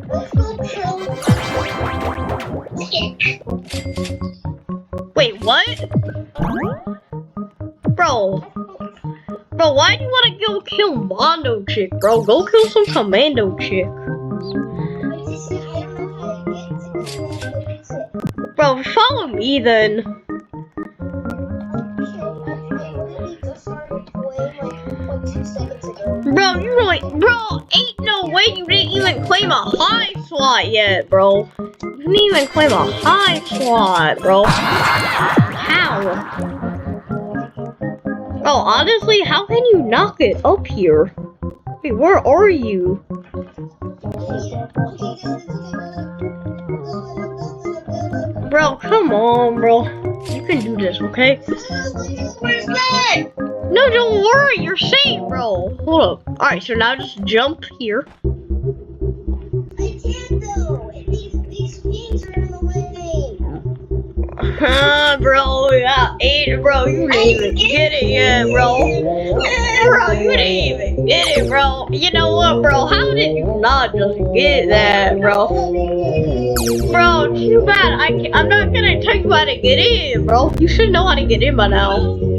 Let's go kill Tick. Wait, what? Bro, why do you want to go kill Mondo Chick, bro? Go kill some Commando Chick. Bro, follow me then. Bro, you really, bro, ain't no way you didn't even claim a high slot yet, bro. You didn't even claim a high slot, bro. How? Bro, honestly, how can you knock it up here? Wait, where are you? Bro, come on, bro. You can do this, okay? Where's that? No, don't worry, you're safe, bro. Hold up. Alright, so now just jump here. I can't though. These things are in the way. Bro, yeah, bro, you didn't even get it yet, bro. Bro, you didn't even get it, bro. You know what, bro? How did you not just get that, bro? Bro, too bad. I'm not gonna tell you how to get in, bro. You should know how to get in by now.